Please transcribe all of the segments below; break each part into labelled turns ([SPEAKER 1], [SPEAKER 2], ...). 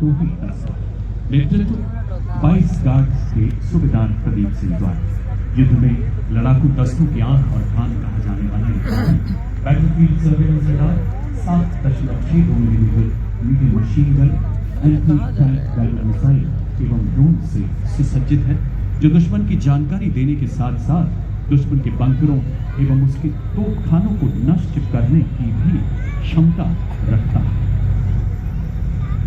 [SPEAKER 1] टोपी दस्ता। नेतृत्व 22 गार्ड्स के सूबेदार प्रदीप सिंह द्वारा। युद्ध में लड़ाकू दस्तों की आंख और कान कहा जाने वाले battlefield surveillance radar 7.62 millimetre medium machine gun, anti tank guided missile एवं ड्रोन से सुसज्जित है, जो दुश्मन की जानकारी देने के साथ साथ दुश्मन के बंकरों एवं उसके तोपखानों को नष्ट करने की भी क्षमता रखता है।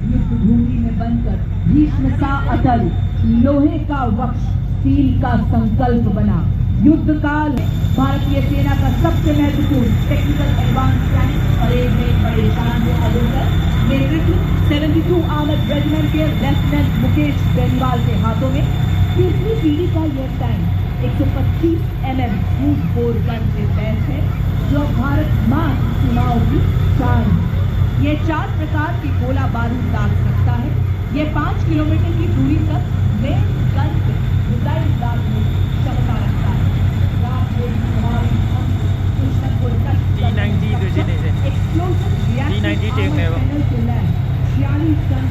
[SPEAKER 2] युद्ध भूमि में बनकर भीष्म सा अटल, लोहे का वक्ष स्टील का संकल्प बना। युद्ध काल में भारतीय सेना का सबसे महत्वपूर्ण टेक्निकल एडवांस टैंक परेड में परेशान हुए अग्रसर नेतृत्व 72 आर्मर्ड रेजिमेंट के लेफ्टिनेंट मुकेश बेनीवाल के हाथों में तीसरी पीढ़ी का यह tank 125 mm smooth bore gun से लैस है, जो भारत मां सीमाओं की शान है। ये 4 प्रकार की गोला बारूद दाग सकता है। ये 5 किलोमीटर की दूरी तक मेन गन से मिसाइल दागने की क्षमता रखता है।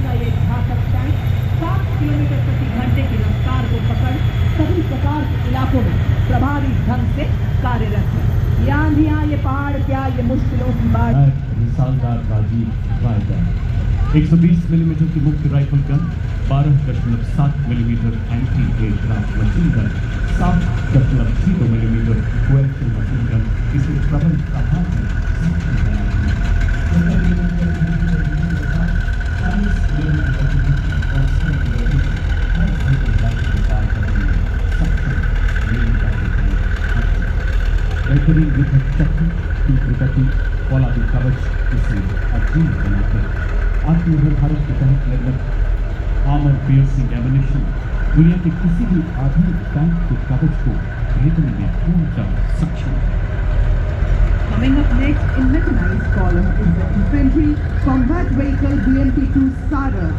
[SPEAKER 2] का ये घातक टैंक 7 किलोमीटर प्रति घंटे की रफ्तार को पकड़ सभी प्रकार के इलाकों में प्रभावी ढंग से कार्यरत है। ये आंधियां, ये पहाड़, क्या ये मुश्किलों की बात।
[SPEAKER 1] मिसालदार राजीव रायगढ़ 120 मिलीमीटर की मुख्य rifle gun, 12.7 millimetre anti aircraft machine gun, 7.02 millimetre coaxial machine gun इसे प्रबल कहा है। बेहतरीन युद्ध शक्ति की प्रगति फौलादी कवच इसे अधीन बनाते हैं। आत्मनिर्भर भारत के तहत निर्मित आर्मर पियर्सिंग एमिनेशन दुनिया के किसी भी आधुनिक टैंक के कवच को भेदने में पूर्णतः सक्षम है।
[SPEAKER 3] Coming up next in mechanized column is the infantry combat vehicle BMP-2 Sarar.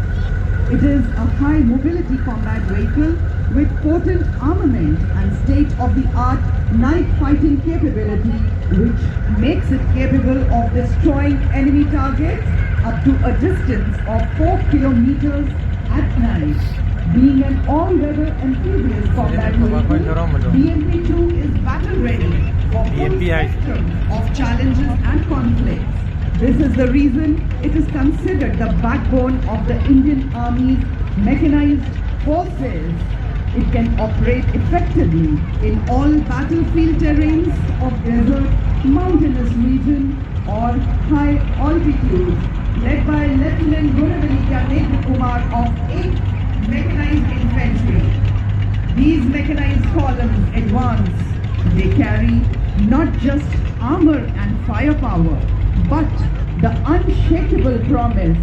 [SPEAKER 3] It is a high mobility combat vehicle with potent armament and state-of-the-art night fighting capability, which makes it capable of destroying enemy targets up to a distance of 4 kilometers at night. Being an all-weather amphibious combat vehicle, BMP-2 is battle-ready for full spectrum of challenges and conflicts. This is the reason it is considered the backbone of the Indian Army's mechanized forces. It can operate effectively in all battlefield terrains of desert, mountainous region or high altitude. Led by Lieutenant Gunavalika Nedra Kumar of 8th Mechanized Infantry. These mechanized columns advance. They carry not just armor and firepower, but the unshakable promise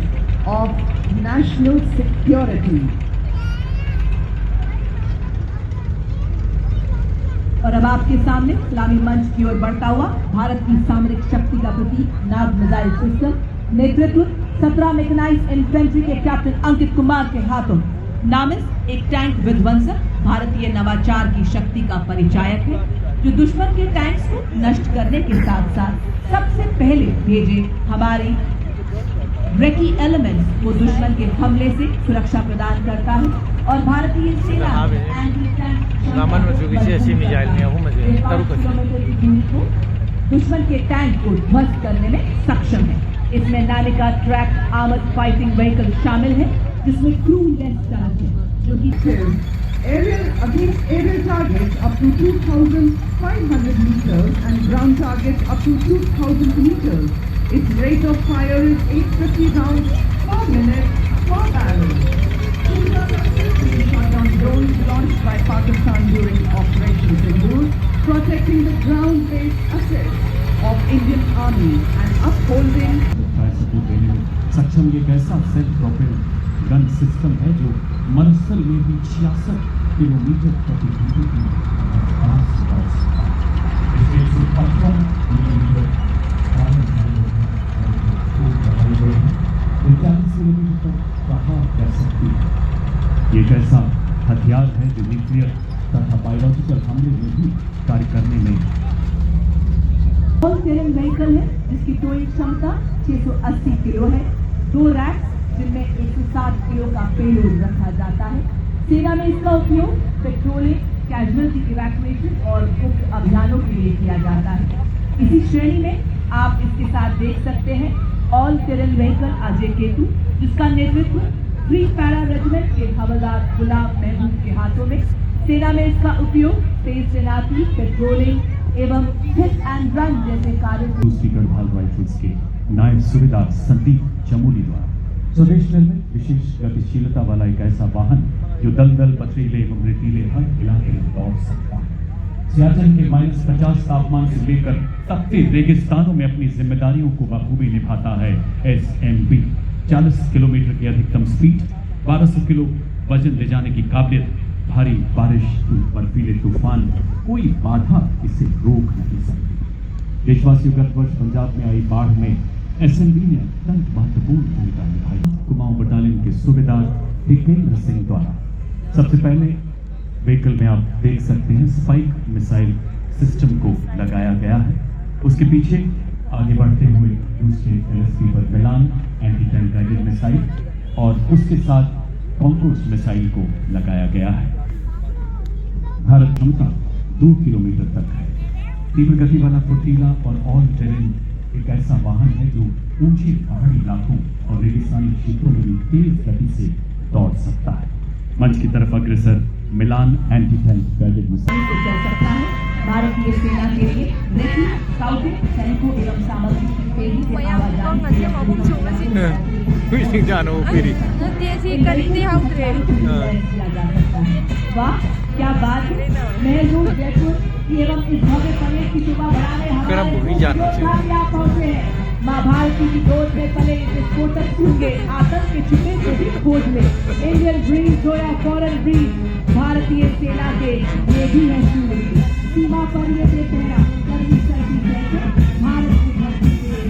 [SPEAKER 3] of national security.
[SPEAKER 2] और अब आपके सामने सलामी मंच की ओर बढ़ता हुआ भारत की सामरिक शक्ति का प्रतीक नाग मिसाइल सिस्टम, नेतृत्व 17 मैकेनाइज्ड इन्फेंट्री के कैप्टन अंकित कुमार के हाथों। नामिस एक टैंक विध्वंसक भारतीय नवाचार की शक्ति का परिचायक है, जो दुश्मन के टैंक्स को नष्ट करने के साथ साथ सबसे पहले भेजे हमारे रेकी एलिमेंट्स को दुश्मन के हमले से सुरक्षा प्रदान करता है और भारतीय सेना दुश्मन के टैंक को ध्वस्त करने में सक्षम है। इसमें नामिका ट्रैक आर्मर्ड फाइटिंग व्हीकल शामिल है, जिसमें क्रू लेस टैंक है, जो कि
[SPEAKER 3] Aerial against aerial targets up to 2,500 meters and ground targets up to 2,000 meters. Its rate of fire is 850 rounds per minute per barrel. Shot down drones launched by Pakistan during Operation Sindoor, protecting the ground-based assets of Indian Army and upholding.
[SPEAKER 1] सक्षम एक ऐसा self propelled gun system है जो मरसल में भी 66 kilometre प्रति घंटे की रफ्तार से बढ़ सकता है। इसमें 155 मिलीमीटर 40 किलोमीटर तक प्रहार कर सकती है। ये एक ऐसा हथियार है जो न्यूक्लियर तथा बायोलॉजिकल हमले में भी कार्य करने में
[SPEAKER 2] व्हीकल है, जिसकी टोइंग क्षमता 680 किलो है। 2 रैक्स जिनमें 160 किलो का पेलोड रखा जाता है। सेना में इसका उपयोग पेट्रोलिंग, कैजुअलिटी इवैक्यूएशन और गुप्त अभियानों के लिए किया जाता है। इसी श्रेणी में आप इसके साथ देख सकते हैं ऑल टेरेन व्हीकल AJ-K2, जिसका नेतृत्व 3 पैरा रेजिमेंट के हवलदार गुलाम महबूब के हाथों में। सेना में इसका उपयोग तेज तैनाती, पेट्रोलिंग एवं हिट एंड रन जैसे कार्य।
[SPEAKER 1] दूसरी गढ़वाल राइफल्स के नायब सूबेदार संदीप चमोली द्वारा स्वदेश निर्मित विशेष गतिशीलता वाला एक ऐसा वाहन जो दलदल, पथरीले एवं रेतीले हर इलाके में दौड़ सकता है। सियाचिन के -50 तापमान से लेकर तपते रेगिस्तानों में अपनी जिम्मेदारियों को बखूबी निभाता है SMB। 40 किलोमीटर की अधिकतम स्पीड, 1200 किलो वजन ले जाने की काबिलियत, भारी बारिश, बर्फीले तूफान, कोई बाधा इसे रोक नहीं सकती। देशवासियों गत वर्ष पंजाब में आई बाढ़ में SMB ने अत्यंत महत्वपूर्ण भूमिका निभाई। कुमाऊं बटालियन के सूबेदार टिकेंद्र सिंह द्वारा सबसे पहले व्हीकल में आप देख सकते हैं स्पाइक मिसाइल सिस्टम को लगाया गया है। उसके पीछे आगे बढ़ते हुए दूसरे LSP पर मिलान एंटी टैंक गाइडेड मिसाइल और उसके साथ कॉन्कोर्स मिसाइल को लगाया गया है। भारत क्षमता 2 किलोमीटर तक है। तीव्र गति वाला फुर्तीला और ऑल टेरेन एक ऐसा वाहन है जो ऊंचे पहाड़ी इलाकों और रेगिस्तानी क्षेत्रों में भी तेज गति से दौड़ सकता है। मंच की तरफ अग्रसर मिलान एंटी टैंक गाइडेड मिसाइल
[SPEAKER 2] को चल सकता है। भारतीय सेना के लिए ब्रेकिंग, स्काउटिंग, सैनिकों एवं सामग्री की तेजी से आवाजाही के लिए किया जा सकता है। वाह क्या बात है। महलूर जयपुर एवं इस भव्य परेड की शोभा बढ़ाने हमारे पहुंचे हैं। माँ भारती की गोद में पले विस्फोटक होंगे, आतंक के छुपे को भी खोज ले। इंडियन ड्रीम हो या फॉरेन ड्रीम, भारतीय सेना के ये भी है शूरवीर। सीमा पर ये बेपहरा करनी चलती है भारत की धरती पे।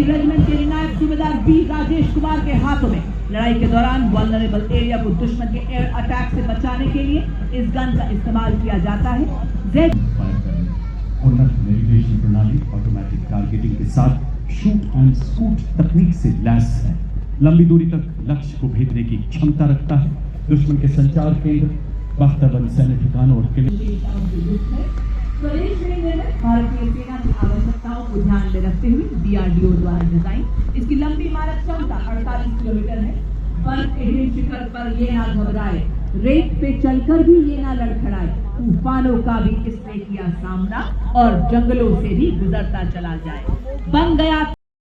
[SPEAKER 2] रेजिमेंट के नायब सूबेदार B राजेश कुमार के हाथों में लड़ाई के दौरान वल्नरेबल एरिया को दुश्मन के एयर अटैक से बचाने के लिए इस गन का इस्तेमाल किया जाता है।
[SPEAKER 1] उन्नत नेविगेशन प्रणाली, ऑटोमेटिक टारगेटिंग के साथ शूट एंड शूट तकनीक से लैस है। लंबी दूरी तक लक्ष्य को भेजने की क्षमता रखता है। दुश्मन के संचार केंद्र, बख्तरबंद सैन्य ठिकानों और किले।
[SPEAKER 2] स्वदेश में निर्मित भारतीय सेना की आवश्यकताओं को ध्यान में रखते हुए DRDO द्वारा डिजाइन। इसकी लंबी इमारत क्षमता 48 किलोमीटर है। बर्फ के हिम शिखर पर ये ना घबराए, रेत पे चलकर भी ये ना लड़खड़ाए। तूफानों का भी इसने किया सामना और जंगलों से भी गुजरता चला जाए। बन गया